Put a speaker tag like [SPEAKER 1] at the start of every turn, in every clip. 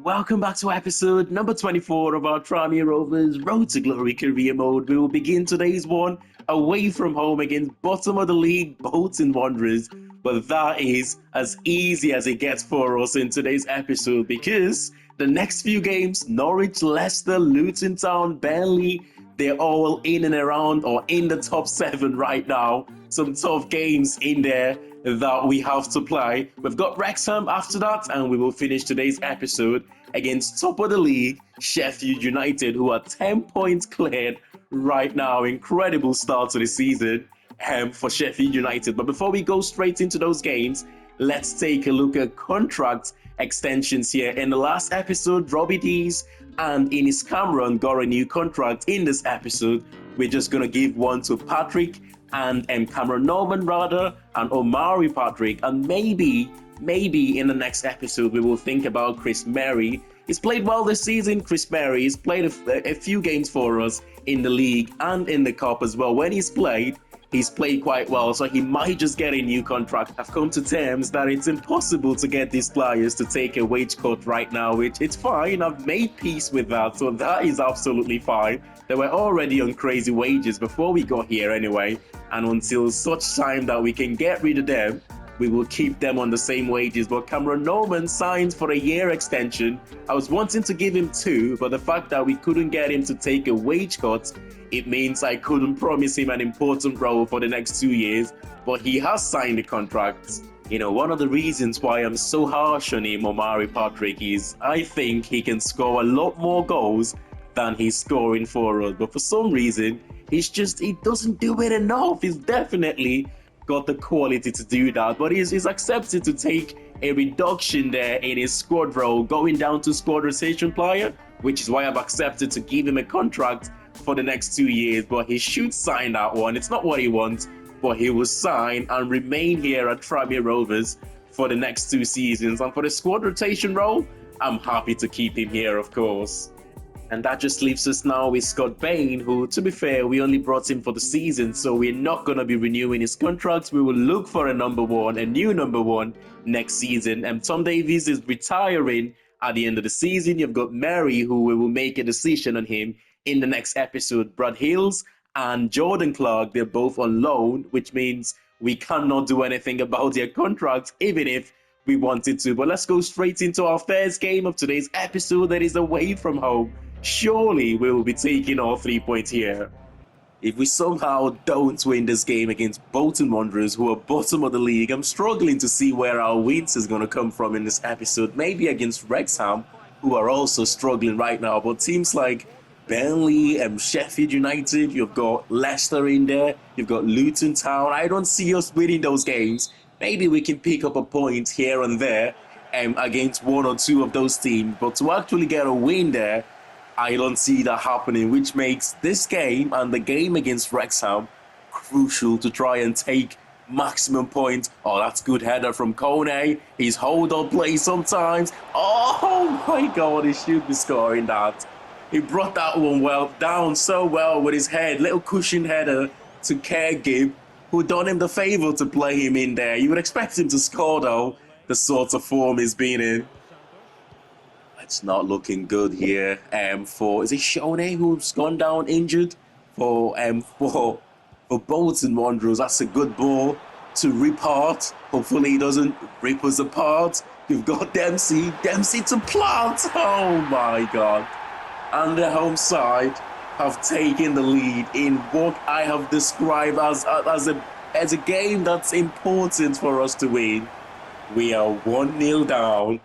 [SPEAKER 1] Welcome back to episode number 24 of our Tranmere Rovers Road to Glory career mode. We will begin today's one away from home against bottom of the league Bolton Wanderers. But that is as easy as it gets for us in today's episode because the next few games, Norwich, Leicester, Luton Town, Burnley, they're all in and around or in the top 7 right now. Some tough games in there that we have to play. We've got Wrexham after that, and we will finish today's episode against top of the league, Sheffield United, who are 10 points cleared right now. Incredible start to the season for Sheffield United. But before we go straight into those games, let's take a look at contract extensions here. In the last episode, Robbie Dees and Ines Cameron got a new contract. In this episode, we're just going to give one to Patrick and Cameron Norman rather, and Omari Patrick, and maybe in the next episode we will think about Chris Merry. He's played well this season. Chris Merry, he's played a few games for us in the league and in the cup as well. When he's played quite well, so he might just get a new contract. I've come to terms that it's impossible to get these players to take a wage cut right now, which it's fine. I've made peace with that, so that is absolutely fine. They were already on crazy wages before we got here anyway, and until such time that we can get rid of them, we will keep them on the same wages. But Cameron Norman signed for a year extension. I was wanting to give him 2, but the fact that we couldn't get him to take a wage cut, it means I couldn't promise him an important role for the next 2 years, but he has signed a contract. You know, one of the reasons why I'm so harsh on him, Omari Patrick, is I think he can score a lot more goals than he's scoring for us. But for some reason, he doesn't do it enough. He's definitely got the quality to do that, but he's accepted to take a reduction there in his squad role, going down to squad rotation player, which is why I've accepted to give him a contract for the next 2 years. But he should sign that one. It's not what he wants, but he will sign and remain here at Tranmere Rovers for the next 2 seasons. And for the squad rotation role, I'm happy to keep him here, of course. And that just leaves us now with Scott Bain, who, to be fair, we only brought him for the season, so we're not going to be renewing his contract. We will look for a new number one next season. And Tom Davies is retiring at the end of the season. You've got Mary, who we will make a decision on him in the next episode. Brad Hills and Jordan Clark, they're both on loan, which means we cannot do anything about their contracts, even if we wanted to. But let's go straight into our first game of today's episode that is away from home. Surely we will be taking all 3 points here. If we somehow don't win this game against Bolton Wanderers, who are bottom of the league, I'm struggling to see where our wins is going to come from in this episode. Maybe against Wrexham, who are also struggling right now. But teams like Burnley and Sheffield United, you've got Leicester in there, you've got Luton Town. I don't see us winning those games. Maybe we can pick up a point here and there against 1 or 2 of those teams. But to actually get a win there, I don't see that happening, which makes this game and the game against Wrexham crucial to try and take maximum points. Oh, that's good header from Kone. He's hold on play sometimes. Oh my God, he should be scoring that. He brought that one down so well with his head. Little cushion header to Kergib, who done him the favour to play him in there. You would expect him to score though, the sort of form he's been in. It's not looking good here is it Shone who's gone down injured for Bolton Wanderers. That's a good ball to Ripart. Hopefully he doesn't rip us apart. You've got Dempsey to plant. Oh my God. And the home side have taken the lead in what I have described as a game that's important for us to win. We are 1-0 down.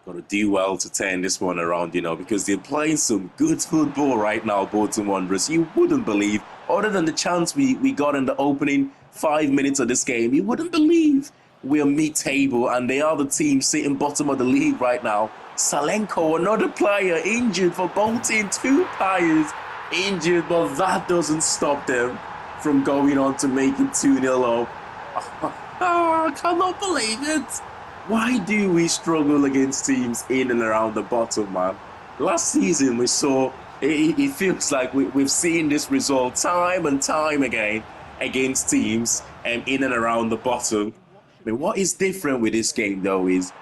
[SPEAKER 1] Got to do well to turn this one around, you know, because they're playing some good football right now, Bolton Wanderers. You wouldn't believe, other than the chance we got in the opening 5 minutes of this game, you wouldn't believe we're mid-table and they are the team sitting bottom of the league right now. Salenko, another player injured for Bolton, 2 players injured, but that doesn't stop them from going on to make it 2-0 up. I cannot believe it. Why do we struggle against teams in and around the bottom, man? Last season we saw, it feels like we've seen this result time and time again against teams in and around the bottom. I mean, what is different with this game though is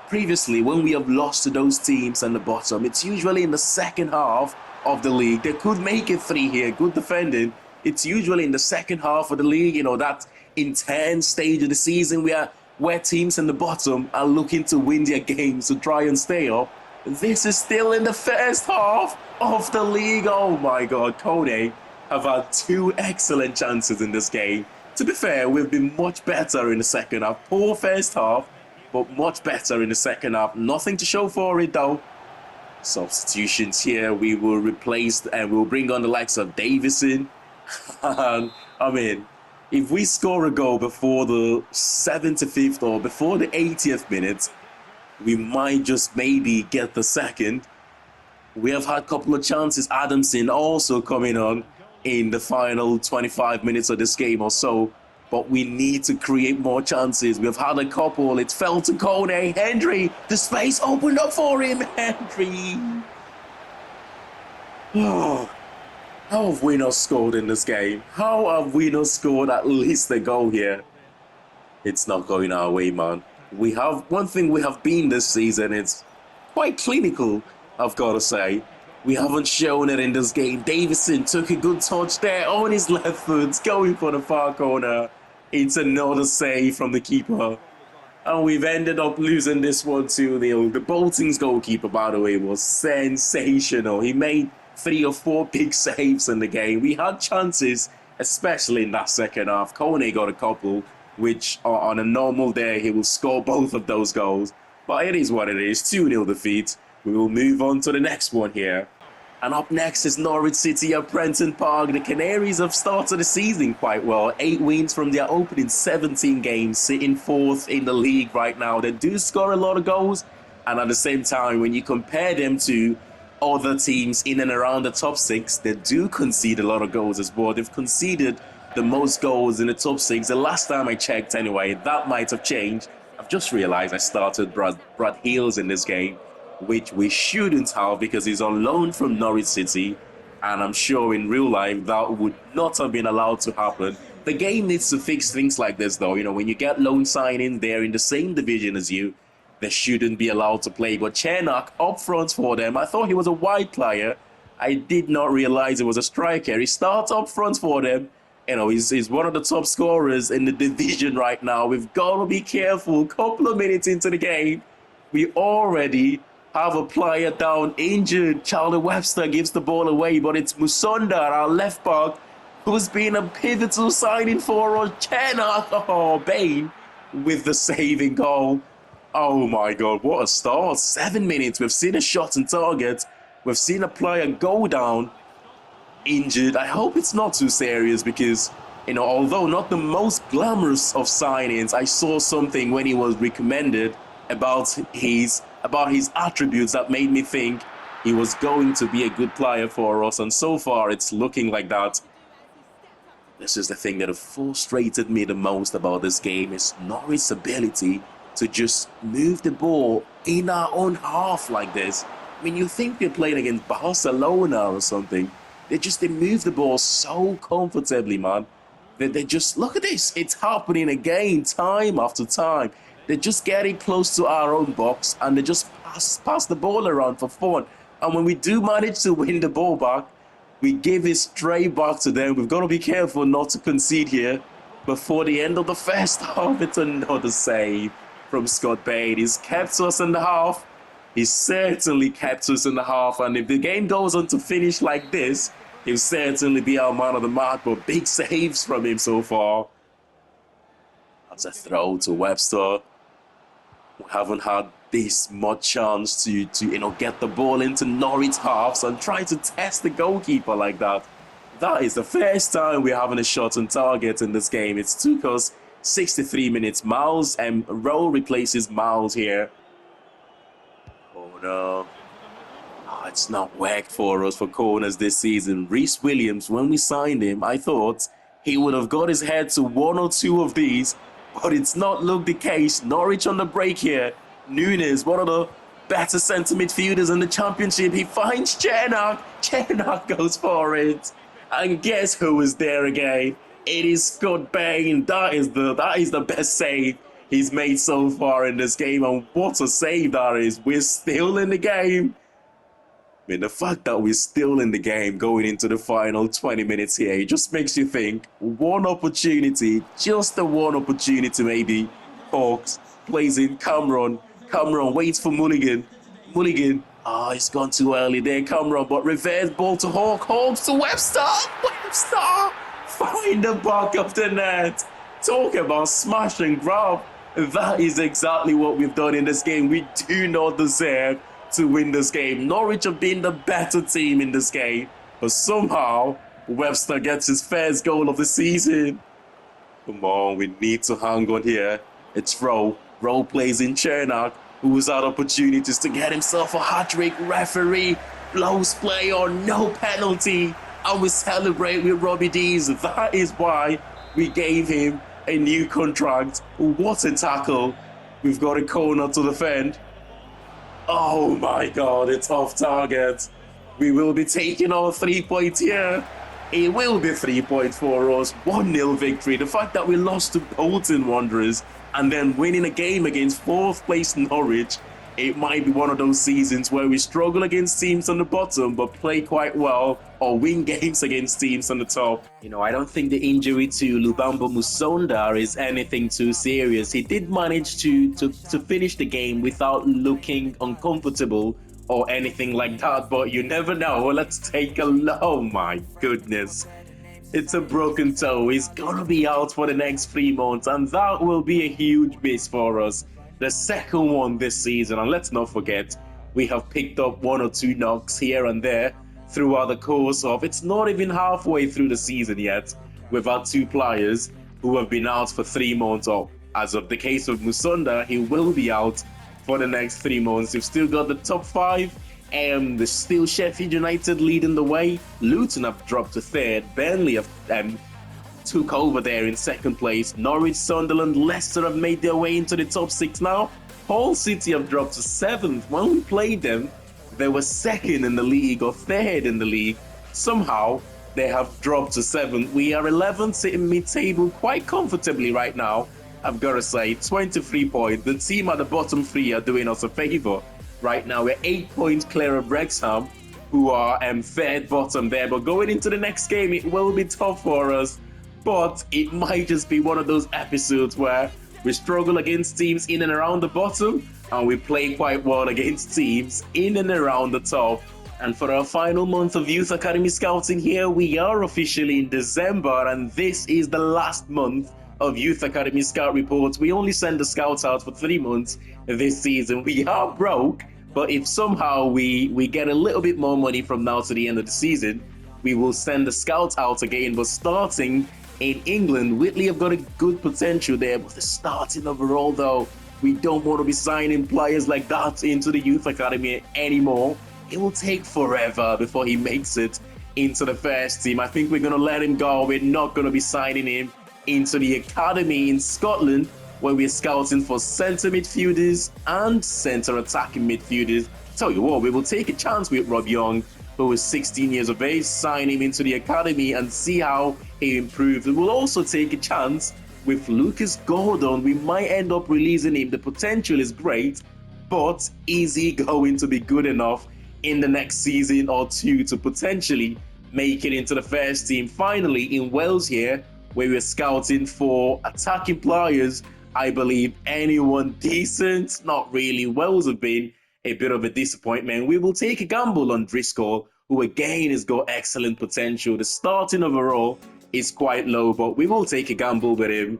[SPEAKER 1] Previously when we have lost to those teams in the bottom, it's usually in the second half of the league. They could make it 3 here, good defending. It's usually in the second half of the league, that intense stage of the season where teams in the bottom are looking to win their games to try and stay up. This is still in the first half of the league. Oh my God, Kone have had 2 excellent chances in this game. To be fair, we've been much better in the second half. Poor first half, but much better in the second half. Nothing to show for it though. Substitutions here. We will replace and we'll bring on the likes of Davison. And I mean, if we score a goal before the 75th or before the 80th minute, we might just maybe get the second. We have had a couple of chances. Adamson also coming on in the final 25 minutes of this game or so. But we need to create more chances. We've had a couple. It fell to Kone. Hendry, the space opened up for him. Hendry. Oh, how have we not scored in this game? How have we not scored at least a goal here? It's not going our way, man. We have one thing we have been this season. It's quite clinical, I've got to say. We haven't shown it in this game. Davison took a good touch there on his left foot, going for the far corner. It's another save from the keeper. And we've ended up losing this one 2-0. The Bolton's goalkeeper, by the way, was sensational. He made 3 or 4 big saves in the game. We had chances, especially in that second half. Kone got a couple, which on a normal day, he will score both of those goals. But it is what it is, 2-0 defeat. We will move on to the next one here. And up next is Norwich City at Prenton Park. The Canaries have started the season quite well. 8 wins from their opening 17 games, sitting 4th in the league right now. They do score a lot of goals. And at the same time, when you compare them to other teams in and around the top 6, they do concede a lot of goals as well. They've conceded the most goals in the top 6. The last time I checked anyway, that might have changed. I've just realized I started Brad Hills in this game, which we shouldn't have because he's on loan from Norwich City, and I'm sure in real life that would not have been allowed to happen. The game needs to fix things like this though. When you get loan signing, they're in the same division as you, they shouldn't be allowed to play. But Chernak up front for them, I thought he was a wide player. I did not realize he was a striker. He starts up front for them. He's one of the top scorers in the division right now. We've got to be careful. Couple of minutes into the game, we already have a player down injured. Charlie Webster gives the ball away, but it's Musonda, our left back, who's been a pivotal signing for us. Chernak, Bain with the saving goal. Oh my God, what a start. 7 minutes, we've seen a shot on target. We've seen a player go down injured. I hope it's not too serious because, although not the most glamorous of signings, I saw something when he was recommended about his attributes that made me think he was going to be a good player for us, and so far it's looking like that. This is the thing that frustrated me the most about this game, is Norwich's ability to just move the ball in our own half like this. I mean, you think they're playing against Barcelona or something. They move the ball so comfortably, man. They just, look at this, it's happening again, time after time. They just get it close to our own box and they just pass the ball around for fun. And when we do manage to win the ball back, we give it straight back to them. We've got to be careful not to concede here. Before the end of the first half, it's another save from Scott Bain. He's kept us in the half. He certainly kept us in the half. And if the game goes on to finish like this, he'll certainly be our man of the match. But big saves from him so far. That's a throw to Webster. We haven't had this much chance to get the ball into Norwich halves and try to test the goalkeeper like that. That is the first time we're having a shot on target in this game. It took us 63 minutes. Miles and Rowe replaces Miles here. Oh no. Oh, it's not worked for us for corners this season. Reece Williams, when we signed him, I thought he would have got his head to 1 or 2 of these, but it's not looked the case. Norwich on the break here. Nunes, one of the better centre midfielders in the championship. He finds Chernak. Chernak goes for it. And guess who is there again? It is Scott Bain. That is the best save he's made so far in this game, and what a save that is. We're still in the game. I mean, the fact that we're still in the game going into the final 20 minutes here, it just makes you think, one opportunity, just the one opportunity maybe. Hawks plays in Cameron. Cameron waits for Mulligan. Mulligan, it's gone too early there, Cameron, but reverse ball to Hawk. Hawks to Webster. Webster, find the back of the net. Talk about smash and grab. That is exactly what we've done in this game. We do not deserve to win this game. Norwich have been the better team in this game, but somehow Webster gets his first goal of the season. Come on, we need to hang on here. It's Rowe. Rowe plays in Chernak, who's had opportunities to get himself a hat-trick. Referee blows play or no penalty, and we celebrate with Robbie Dees. That is why we gave him a new contract. What a tackle. We've got a corner to defend. Oh my God, it's off target. We will be taking our 3 points here. It will be 3 points for us. 1-0 victory. The fact that we lost to Bolton Wanderers and then winning a game against 4th place Norwich, it might be one of those seasons where we struggle against teams on the bottom but play quite well, or win games against teams on the top. You know, I don't think the injury to Lubambo Musonda is anything too serious. He did manage to finish the game without looking uncomfortable or anything like that, but you never know. Let's take a look. Oh my goodness. It's a broken toe. He's gonna be out for the next 3 months, and that will be a huge miss for us. The second one this season, and let's not forget, we have picked up 1 or 2 knocks here and there throughout the course of, it's not even halfway through the season yet. We've had 2 players who have been out for 3 months, or as of the case of Musonda, he will be out for the next 3 months. We've still got the top 5, and there's still Sheffield United leading the way. Luton have dropped to 3rd. Burnley have took over there in 2nd place. Norwich, Sunderland, Leicester have made their way into the top 6 now. Hull City have dropped to 7th. When we played them, they were 2nd in the league or 3rd in the league. Somehow, they have dropped to 7th. We are 11th, sitting mid-table quite comfortably right now. I've got to say, 23 points. The team at the bottom 3 are doing us a favour. Right now, we're 8 points clear of Wrexham, who are 3rd bottom there. But going into the next game, it will be tough for us. But it might just be one of those episodes where we struggle against teams in and around the bottom, and we play quite well against teams in and around the top. And for our final month of Youth Academy Scouting here, we are officially in December, and this is the last month of Youth Academy Scout Reports. We only send the scouts out for 3 months this season. We are broke, but if somehow we get a little bit more money from now to the end of the season, we will send the scouts out again. But starting in England, Whitley have got a good potential there, but the starting overall though, we don't want to be signing players like that into the Youth Academy anymore. It will take forever before he makes it into the first team. I think we're going to let him go. We're not going to be signing him into the academy in Scotland, where we're scouting for centre midfielders and centre attacking midfielders. Tell you what, we will take a chance with Rob Young, who is 16 years of age, sign him into the academy and see how he improves. And we'll also take a chance with Lucas Gordon. We might end up releasing him. The potential is great, but is he going to be good enough in the next season or 2 to potentially make it into the first team? Finally, in Wales here, where we're scouting for attacking players, I believe anyone decent, not really. Wales have been a bit of a disappointment. We will take a gamble on Driscoll, who again has got excellent potential. The starting overall is quite low, but we will take a gamble with him.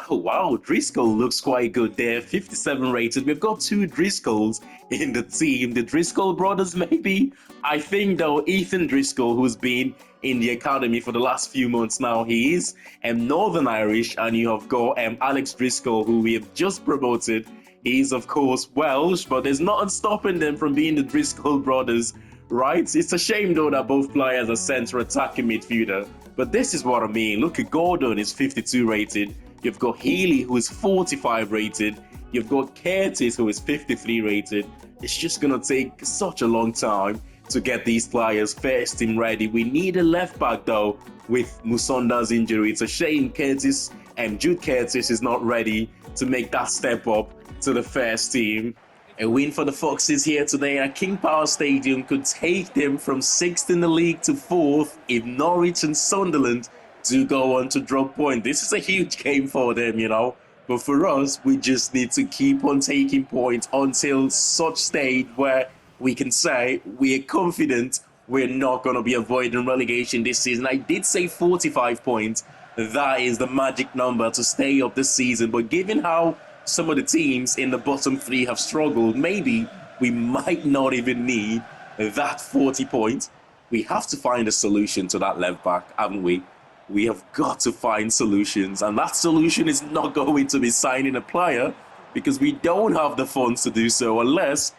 [SPEAKER 1] Oh wow, Driscoll looks quite good there, 57 rated. We've got 2 Driscolls in the team. The Driscoll brothers maybe? I think though, Ethan Driscoll, who's been in the academy for the last few months now, he is Northern Irish, and you have got Alex Driscoll, who we have just promoted. He's of course Welsh, but there's nothing stopping them from being the Driscoll brothers, right? It's a shame though that both players are centre attacking midfielder, but this is what I mean. Look at Gordon, is 52 rated. You've got Healy, who is 45 rated. You've got Curtis, who is 53 rated. It's just going to take such a long time to get these players first team ready. We need a left back though with Musonda's injury. It's a shame Curtis and Jude Curtis is not ready to make that step up to the first team. A win for the Foxes here today at King Power Stadium could take them from 6th in the league to 4th if Norwich and Sunderland do go on to drop points. This is a huge game for them, you know. But for us, we just need to keep on taking points until such state where we can say we're confident we're not going to be avoiding relegation this season. I did say 45 points. That is the magic number to stay up this season. But given how some of the teams in the bottom 3 have struggled, maybe we might not even need that 40 points. We have to find a solution to that left back, haven't we? We have got to find solutions, and that solution is not going to be signing a player because we don't have the funds to do so unless,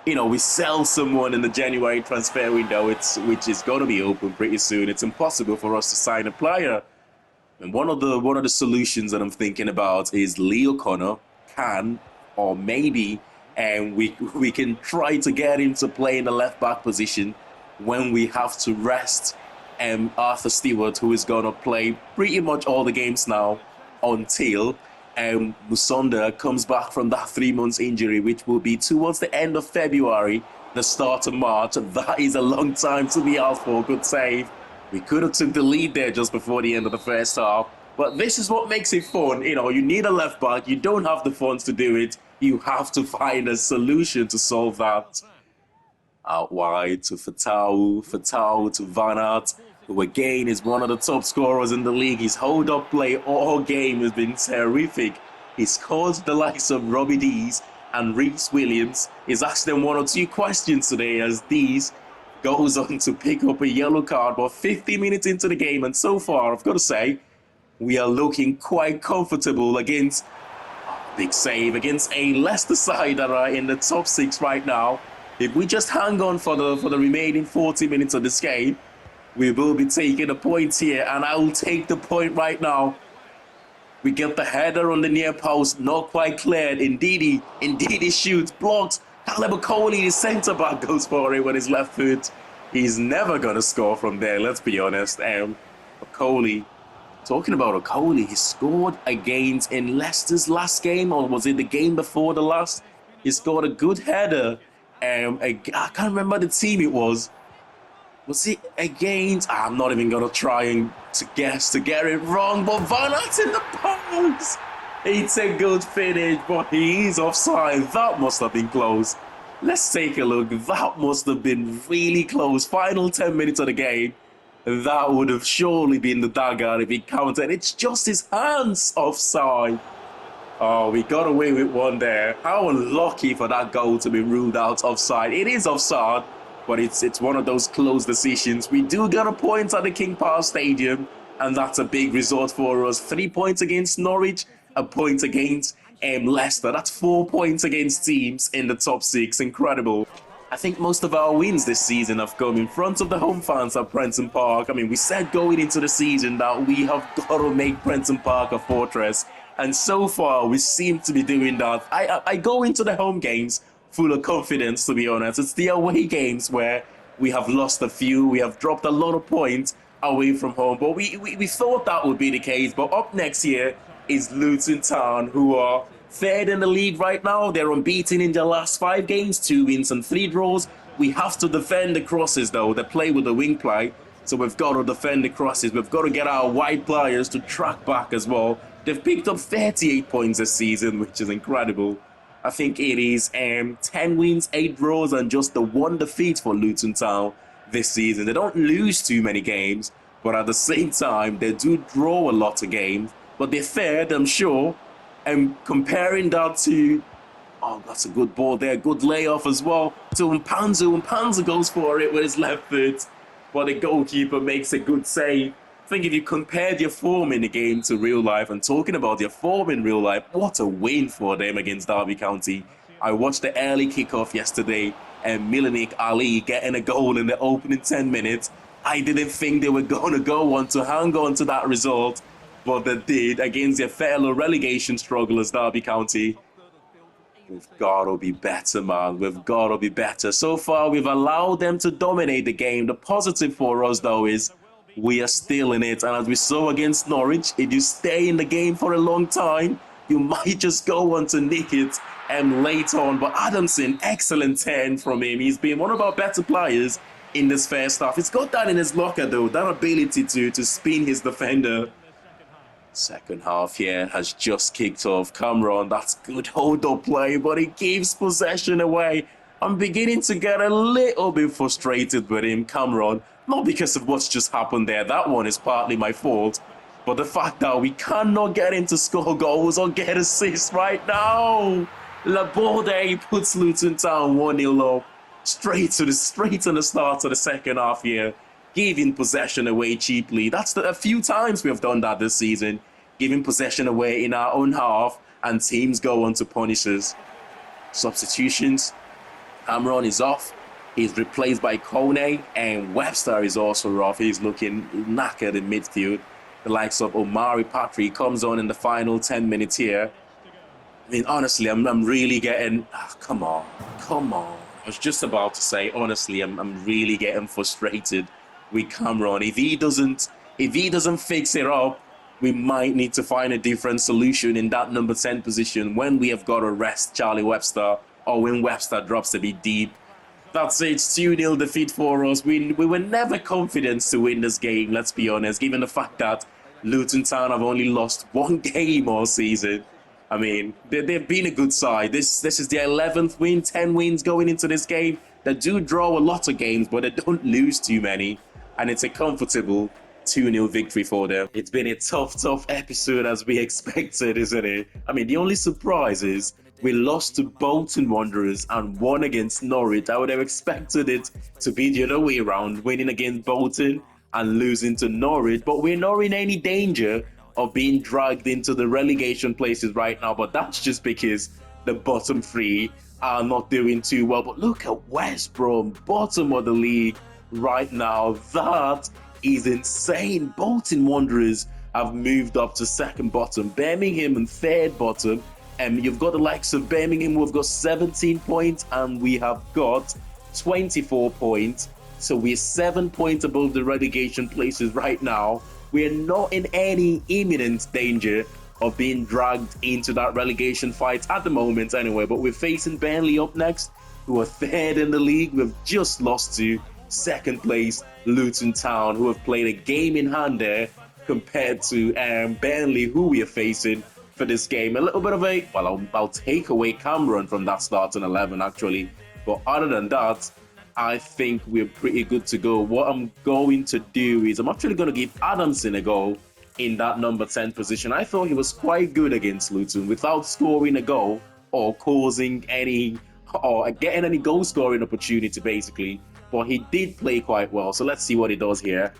[SPEAKER 1] you know, we sell someone in the January transfer window, which is going to be open pretty soon. It's impossible for us to sign a player. And one of the solutions that I'm thinking about is Lee O'Connor can, or maybe, and we can try to get him to play in the left back position when we have to rest Arthur Stewart, who is going to play pretty much all the games now until Musonda comes back from that 3 months injury, which will be towards the end of February, the start of March. That is a long time to be out for. Good save. We could have took the lead there just before the end of the first half. But this is what makes it fun. You know, you need a left back. You don't have the funds to do it. You have to find a solution to solve that. Out wide to Fatau to Van Aert, who again is one of the top scorers in the league. His hold-up play all game has been terrific. He's caused the likes of Robbie Dees and Reece Williams. He's asked them 1 or 2 questions today as Dees goes on to pick up a yellow card about 50 minutes into the game. And so far, I've got to say, we are looking quite comfortable against, big save, against a Leicester side that are in the top 6 right now. If we just hang on for the remaining 40 minutes of this game, we will be taking the points here, and I will take the point right now. We get the header on the near post, not quite cleared. Indeed he shoots, blocks. Caleb Coley, his centre-back, goes for it with his left foot. He's never going to score from there, let's be honest. Coley, talking about Coley, he scored against in Leicester's last game, or was it the game before the last? He scored a good header. I can't remember the team it was. Was it against? I'm not even going to try and to guess to get it wrong, but Van Aert in the post. It's a good finish, but he's offside. That must have been close. Let's take a look. That must have been really close. Final 10 minutes of the game. That would have surely been the dagger if he counted. It's just his hands offside. Oh, we got away with one there. How unlucky for that goal to be ruled out offside. It is offside, but it's one of those close decisions. We do get a point at the King Power Stadium, and that's a big result for us. 3 points against Norwich, a point against Leicester. That's 4 points against teams in the top 6. Incredible. I think most of our wins this season have come in front of the home fans at Prenton Park. I mean, we said going into the season that we have got to make Prenton Park a fortress. And so far, we seem to be doing that. I go into the home games full of confidence, to be honest. It's the away games where we have lost a few. We have dropped a lot of points away from home. But we thought that would be the case. But up next year is Luton Town, who are 3rd in the league right now. They're unbeaten in their last 5 games, 2 wins and 3 draws. We have to defend the crosses, though. They play with the wing play. So we've got to defend the crosses. We've got to get our wide players to track back as well. They've picked up 38 points this season, which is incredible. I think it is 10 wins, 8 draws, and just the 1 defeat for Luton Town this season. They don't lose too many games, but at the same time, they do draw a lot of games. But they're fair, I'm sure. And comparing that to, oh, that's a good ball there, good layoff as well, to Mpanzu. Mpanzu goes for it with his left foot, but the goalkeeper makes a good save. I think if you compared your form in the game to real life, and talking about your form in real life, what a win for them against Derby County. I watched the early kickoff yesterday and Milanik Ali getting a goal in the opening 10 minutes. I didn't think they were going to go on to hang on to that result, but they did against their fellow relegation strugglers, Derby County. We've got to be better, man. We've got to be better. So far, we've allowed them to dominate the game. The positive for us, though, is we are still in it. And as we saw against Norwich, if you stay in the game for a long time, you might just go on to nick it late on. But Adamson, excellent 10 from him. He's been one of our better players in this first half. He's got that in his locker, though, that ability to spin his defender. Second half here has just kicked off. Cameron, that's good hold-up play, but he gives possession away. I'm beginning to get a little bit frustrated with him, Cameron. Not because of what's just happened there. That one is partly my fault. But the fact that we cannot get him to score goals or get assists right now. Laborde puts Luton Town 1-0 up. Straight to the start of the second half here. Giving possession away cheaply. That's a few times we have done that this season. Giving possession away in our own half and teams go on to punish us. Substitutions. Cameron is off. He's replaced by Kone, and Webster is also off. He's looking knackered in midfield. The likes of Omari Patrick comes on in the final 10 minutes here. I mean, honestly, I'm really getting... come on. I was just about to say, honestly, I'm really getting frustrated with Cameron. If he doesn't fix it up, we might need to find a different solution in that number 10 position when we have got to rest Charlie Webster or when Webster drops a bit deep. That's it, 2-0 defeat for us. We were never confident to win this game, let's be honest, given the fact that Luton Town have only lost one game all season. I mean, they've been a good side. This is their 11th win, 10 wins going into this game. They do draw a lot of games, but they don't lose too many. And it's a comfortable 2-0 victory for them. It's been a tough episode as we expected, isn't it? I mean, the only surprise is we lost to Bolton Wanderers and won against Norwich. I would have expected it to be the other way around, winning against Bolton and losing to Norwich. But we're not in any danger of being dragged into the relegation places right now. But that's just because the bottom three are not doing too well. But look at West Brom, bottom of the league right now. That is insane. Bolton Wanderers have moved up to second bottom. Birmingham and third bottom. And you've got the likes of Birmingham who have got 17 points and we have got 24 points. So we're 7 points above the relegation places right now. We're not in any imminent danger of being dragged into that relegation fight at the moment anyway. But we're facing Burnley up next, who are third in the league. We've just lost to second place Luton Town, who have played a game in hand there compared to Burnley, who we are facing for this game. A little bit of a, well, I'll take away Cameron from that starting 11 actually. But other than that, I think we're pretty good to go. What I'm going to do is I'm actually going to give Adamson a go in that number 10 position. I thought he was quite good against Luton without scoring a goal or causing any, or getting any goal scoring opportunity basically. But he did play quite well. So let's see what he does here.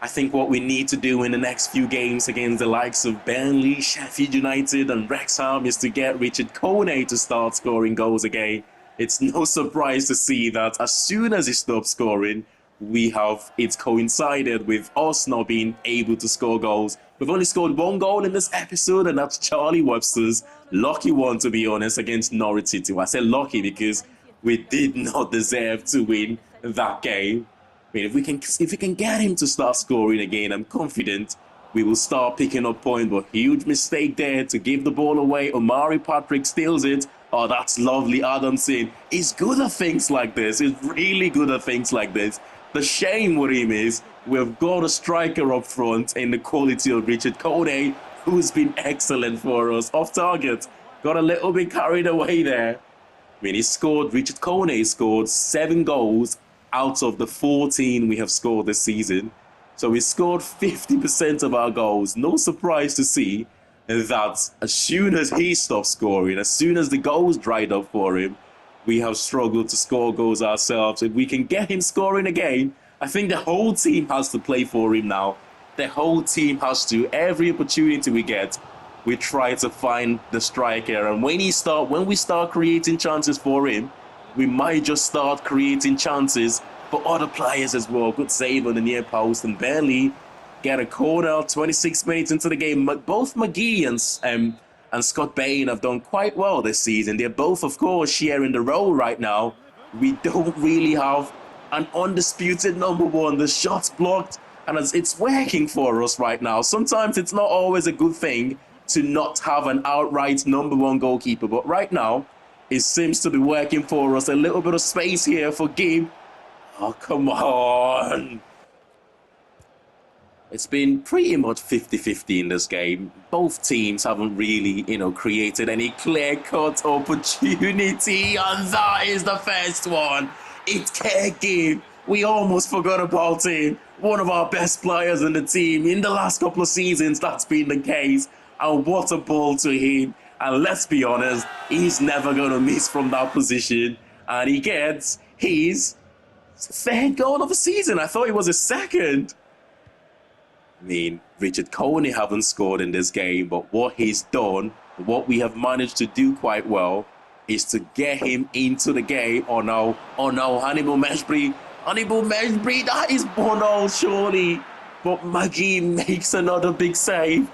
[SPEAKER 1] I think what we need to do in the next few games against the likes of Burnley, Sheffield United and Wrexham is to get Richard Kone to start scoring goals again. It's no surprise to see that as soon as he stopped scoring, it's coincided with us not being able to score goals. We've only scored one goal in this episode, and that's Charlie Webster's lucky one, to be honest, against Norwich City. I say lucky because we did not deserve to win that game. I mean, if we can get him to start scoring again, I'm confident we will start picking up points. But huge mistake there to give the ball away. Omari Patrick steals it. Oh, that's lovely. Adamson. He's good at things like this. He's really good at things like this. The shame with him is we've got a striker up front in the quality of Richard Kone, who's been excellent for us. Off target. Got a little bit carried away there. I mean, Richard Kone scored 7 goals out of the 14 we have scored this season. So we scored 50% of our goals. No surprise to see that as soon as he stopped scoring, as soon as the goals dried up for him, we have struggled to score goals ourselves. If we can get him scoring again, I think the whole team has to play for him now. The whole team has to. Every opportunity we get, we try to find the striker. And when we start creating chances for him, we might just start creating chances for other players as well. Good save on the near post and barely get a corner 26 minutes into the game. Both McGee and Scott Bain have done quite well this season. They're both, of course, sharing the role right now. We don't really have an undisputed number one. The shots blocked and it's working for us right now. Sometimes it's not always a good thing to not have an outright number one goalkeeper, but right now it seems to be working for us. A little bit of space here for Gibb. Oh, come on. It's been pretty much 50-50 in this game. Both teams haven't really, created any clear-cut opportunity, and that is the first one. It's Gibb. We almost forgot about him. One of our best players in the team. In the last couple of seasons, that's been the case. And what a ball to him. And let's be honest, he's never going to miss from that position. And he gets his third goal of the season. I thought it was his second. I mean, Richard Coney haven't scored in this game, but what he's done, what we have managed to do quite well, is to get him into the game. Oh no, Hannibal Meshbury, that is 1-0 surely. But Maggie makes another big save.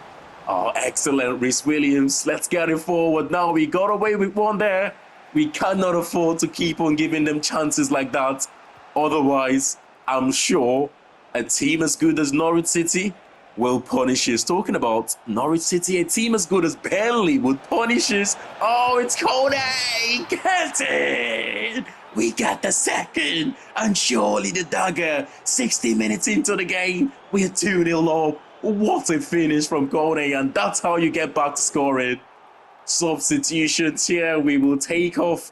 [SPEAKER 1] Oh, excellent, Rhys Williams. Let's get it forward now. We got away with one there. We cannot afford to keep on giving them chances like that. Otherwise, I'm sure a team as good as Norwich City will punish us. Talking about Norwich City, a team as good as Burnley would punish us. Oh, it's Coney! Get it! We got the second, and surely the dagger. 60 minutes into the game, we're 2-0 up. What a finish from Coney, and that's how you get back to scoring. Substitutions here, we will take off.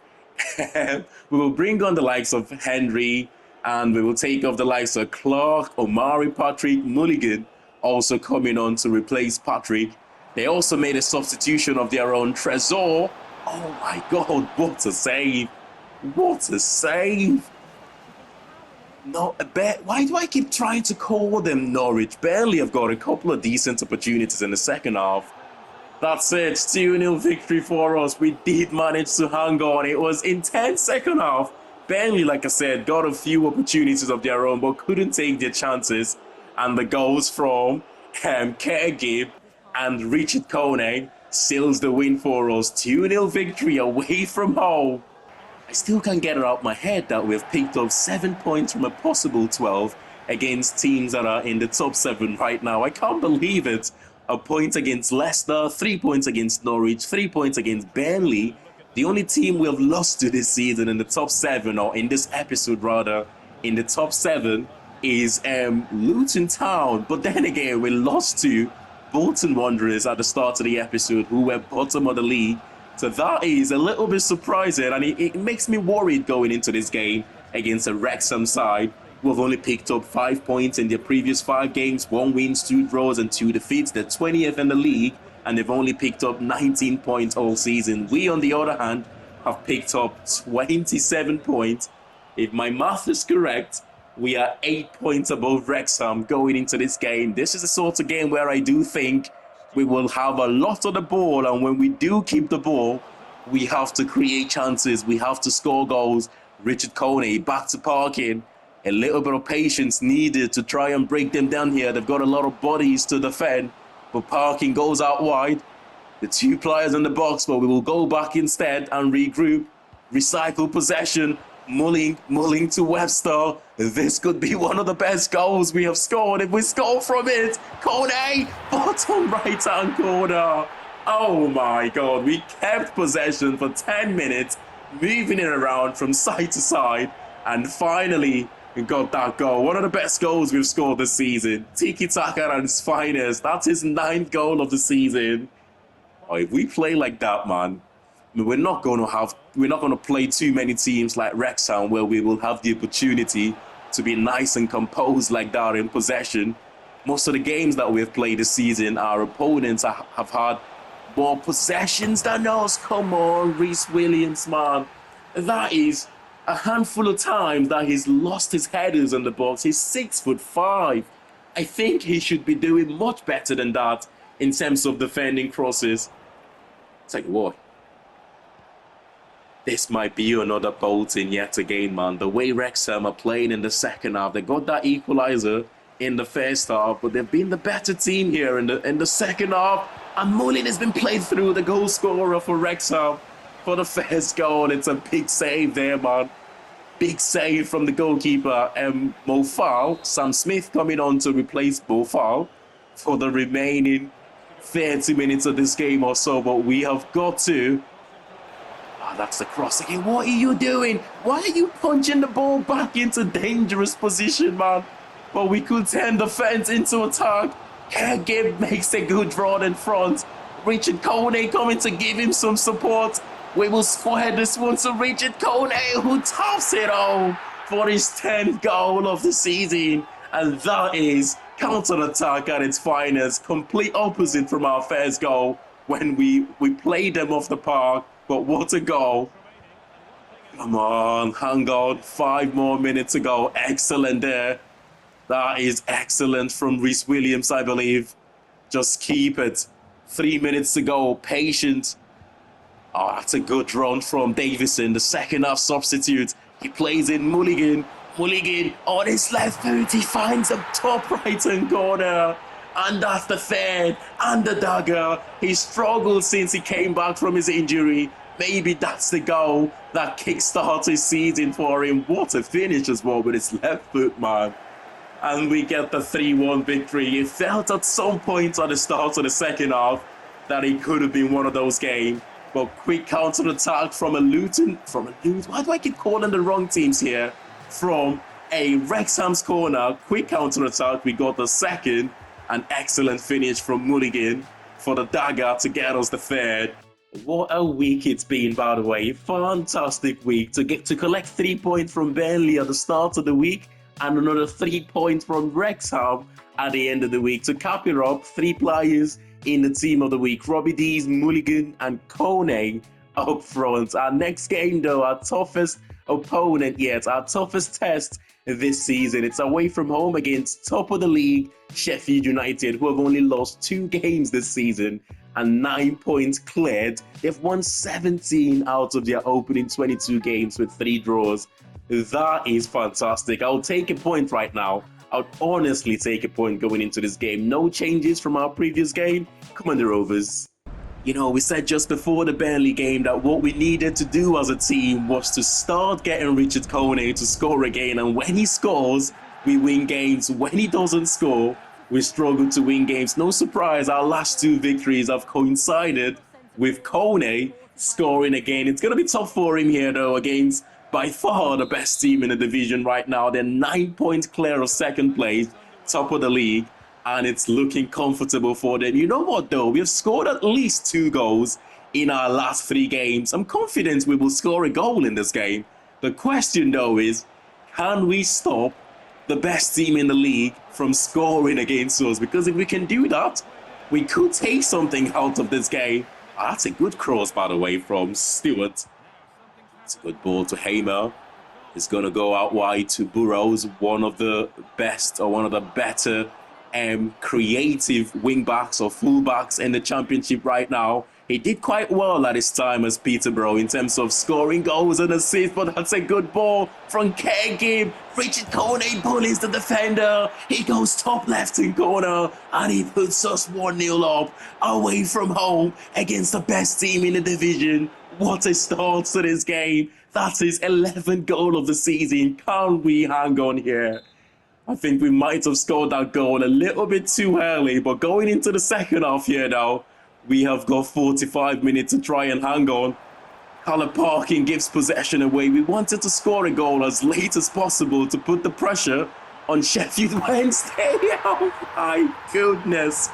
[SPEAKER 1] We will bring on the likes of Henry, and we will take off the likes of Clark, Omari, Patrick, Mulligan, also coming on to replace Patrick. They also made a substitution of their own, Trezor. Oh my God, what a save. What a save. No, why do I keep trying to call them Norwich? Barely have got a couple of decent opportunities in the second half. That's it, 2-0 victory for us. We did manage to hang on. It was intense second half. Burnley, like I said, got a few opportunities of their own, but couldn't take their chances. And the goals from Gibb and Richard Coney seals the win for us. 2-0 victory away from home. I still can't get it out my head that we've picked up 7 points from a possible 12 against teams that are in the top 7 right now. I can't believe it. A point against Leicester, 3 points against Norwich, 3 points against Burnley. The only team we have lost to this season in the top 7, or in this episode rather, in the top 7 is Luton Town. But then again, we lost to Bolton Wanderers at the start of the episode, who were bottom of the league. So that is a little bit surprising, and it makes me worried going into this game against a Wrexham side who have only picked up 5 points in their previous 5 games, 1 win, 2 draws and 2 defeats. They're 20th in the league, and they've only picked up 19 points all season. We, on the other hand, have picked up 27 points. If my math is correct, we are 8 points above Wrexham going into this game. This is the sort of game where I do think we will have a lot of the ball, and when we do keep the ball, we have to create chances, we have to score goals. Richard Coney back to parking. A little bit of patience needed to try and break them down here. They've got a lot of bodies to defend, but parking goes out wide. The 2 players in the box, but we will go back instead and regroup. Recycle possession. Mulling to Webster. This could be one of the best goals we have scored if we score from it. Coney, bottom right-hand corner. Oh my God, we kept possession for 10 minutes, moving it around from side to side, and finally we got that goal. One of the best goals we've scored this season. Tiki-taka at its finest. That's his 9th goal of the season. Oh, if we play like that, man, we're not going to play too many teams like Wrexham where we will have the opportunity to be nice and composed like that in possession. Most of the games that we've played this season, our opponents have had more possessions than us. Come on, Rhys Williams, man. That is a handful of times that he's lost his headers in the box. He's 6'5". I think he should be doing much better than that in terms of defending crosses. It's like, what? This might be another Bolton yet again, man. The way Wrexham are playing in the second half, they got that equaliser in the first half, but they've been the better team here in the second half. And Mullin has been played through, the goal scorer for Wrexham for the first goal. It's a big save there, man. big save from the goalkeeper, Mo Farr. Sam Smith coming on to replace Mo Farr for the remaining 30 minutes of this game or so. But we have got to... that's the cross again. What are you doing? Why are you punching the ball back into dangerous position, man? But we could turn the fence into attack. Kergib makes a good run in front. Richard Kone coming to give him some support. We will square this one to Richard Kone, who tops it home for his 10th goal of the season. And that is counter-attack at its finest. Complete opposite from our first goal when we played them off the park. But what a goal. Come on, hang on. 5 more minutes to go. Excellent there. That is excellent from Reece Williams, I believe. Just keep it. 3 minutes to go. Patient. Oh, that's a good run from Davison, the second half substitute. He plays in Mulligan. Mulligan on his left foot. He finds a top right-hand corner. And that's the third. And the dagger. He struggled since he came back from his injury. Maybe that's the goal that kickstarts his season for him. What a finish as well with his left foot, man. And we get the 3-1 victory. It felt at some point at the start of the second half that it could have been one of those games. But quick counter-attack from a Luton. Why do I keep calling the wrong teams here? From a Wrexham's corner. Quick counter-attack. We got the second. An excellent finish from Mulligan for the dagger to get us the third. What a week it's been, by the way. Fantastic week to collect 3 points from Burnley at the start of the week. And another 3 points from Wrexham at the end of the week. To cap it up, 3 players in the team of the week. Robbie Dees, Mulligan and Kone up front. Our next game though, our toughest opponent yet, our toughest test this season. It's away from home against top of the league, Sheffield United, who have only lost 2 games this season and 9 points cleared. They've won 17 out of their opening 22 games with 3 draws. That is fantastic. I'll take a point right now. I'll honestly take a point going into this game. No changes from our previous game. Come on, the Rovers. You know, we said just before the Burnley game that what we needed to do as a team was to start getting Richard Kone to score again. And when he scores, we win games. When he doesn't score, we struggle to win games. No surprise, our last 2 victories have coincided with Kone scoring again. It's going to be tough for him here, though, against by far the best team in the division right now. They're 9 points clear of second place, top of the league, and it's looking comfortable for them. You know what, though? We've scored at least 2 goals in our last 3 games. I'm confident we will score a goal in this game. The question, though, is can we stop the best team in the league from scoring against us? Because if we can do that, we could take something out of this game. That's a good cross, by the way, from Stewart. It's a good ball to Hamer. It's going to go out wide to Burrows, one of the best or one of the better creative wing-backs or full-backs in the championship right now. He did quite well at his time as Peterborough in terms of scoring goals and assists, but that's a good ball from Kergib. Richard Kone bullies the defender. He goes top left-hand corner and he puts us 1-0 up away from home against the best team in the division. What a start to this game. That is 11th goal of the season. Can we hang on here? I think we might have scored that goal a little bit too early, but going into the second half here now, we have got 45 minutes to try and hang on. Callum Parkin gives possession away. We wanted to score a goal as late as possible to put the pressure on Sheffield Wednesday. Oh my goodness.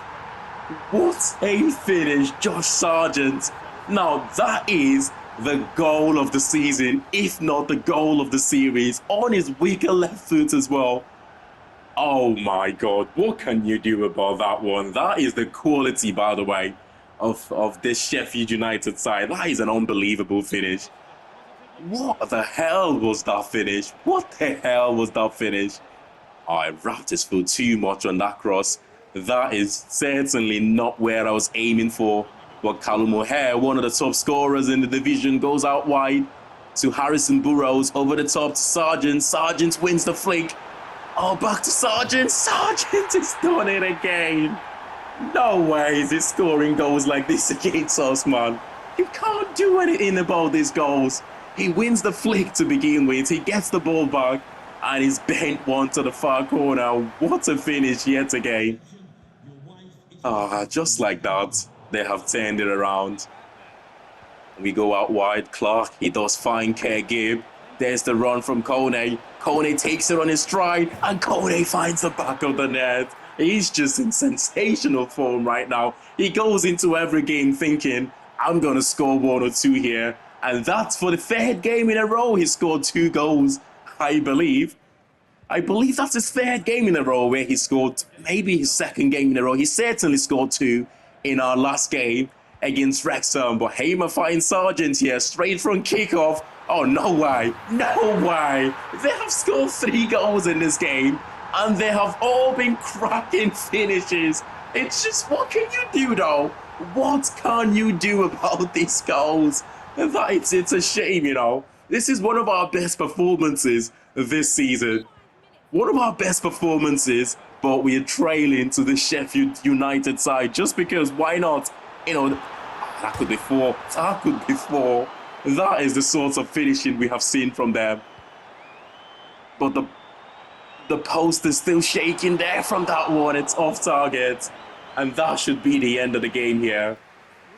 [SPEAKER 1] What a finish, Josh Sargent. Now that is the goal of the season, if not the goal of the series, on his weaker left foot as well. Oh my God, what can you do about that one? That is the quality, by the way, of this Sheffield United side. That is an unbelievable finish. What the hell was that finish? What the hell was that finish? Oh, I wrapped his foot too much on that cross. That is certainly not where I was aiming for. But Callum O'Hare, one of the top scorers in the division, goes out wide to Harrison Burrows, over the top to Sargent. Sargent wins the flick. Oh, back to Sargent. Sargent has done it again. No way is he scoring goals like this against us, man. You can't do anything about these goals. He wins the flick to begin with. He gets the ball back and he's bent one to the far corner. What a finish yet again. Just like that, they have turned it around. We go out wide. Clark, he does fine. Gibb. There's the run from Kone. Kone takes it on his stride, and Kone finds the back of the net. He's just in sensational form right now. He goes into every game thinking, I'm going to score 1 or 2 here. And that's for the 3rd game in a row. He scored 2 goals, I believe. I believe that's his 3rd game in a row where he scored, maybe his 2nd game in a row. He certainly scored 2 in our last game against Wrexham. But Hamer finds Sargent here, straight from kickoff. Oh, no way. No way. They have scored 3 goals in this game, and they have all been cracking finishes. It's just, what can you do, though? What can you do about these goals? It's a shame, you know. This is one of our best performances this season. One of our best performances, but we are trailing to the Sheffield United side just because, why not? You know, that could be 4. That could be 4. That is the sort of finishing we have seen from them. But the post is still shaking there from that one. It's off target. And that should be the end of the game here.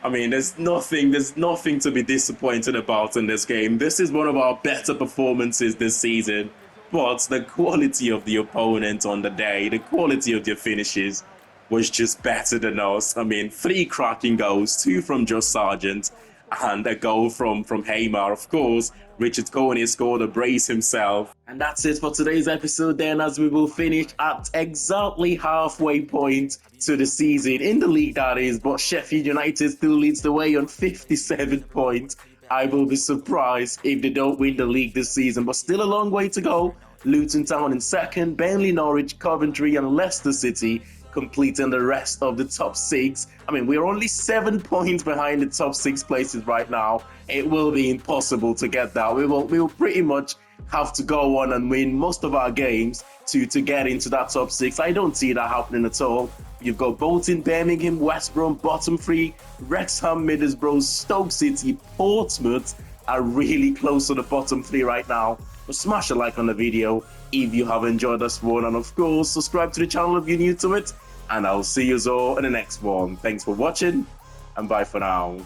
[SPEAKER 1] I mean, there's nothing to be disappointed about in this game. This is one of our better performances this season. But the quality of the opponent on the day, the quality of their finishes was just better than us. I mean, 3 cracking goals, 2 from Josh Sargent, and a goal from Hamer. Of course, Richard Kone scored a brace himself. And that's it for today's episode then, as we will finish at exactly halfway point to the season, in the league that is, but Sheffield United still leads the way on 57 points. I will be surprised if they don't win the league this season, but still a long way to go. Luton Town in 2nd, Burnley, Norwich, Coventry and Leicester City completing the rest of the top 6. I mean, we're only 7 points behind the top 6 places right now. It will be impossible to get that. We will pretty much have to go on and win most of our games to get into that top 6. I don't see that happening at all. You've got Bolton, Birmingham, West Brom, bottom 3, Wrexham, Middlesbrough, Stoke City, Portsmouth are really close to the bottom 3 right now. But smash a like on the video if you have enjoyed this one, and of course subscribe to the channel if you're new to it, and I'll see you all in the next one. Thanks for watching, and bye for now.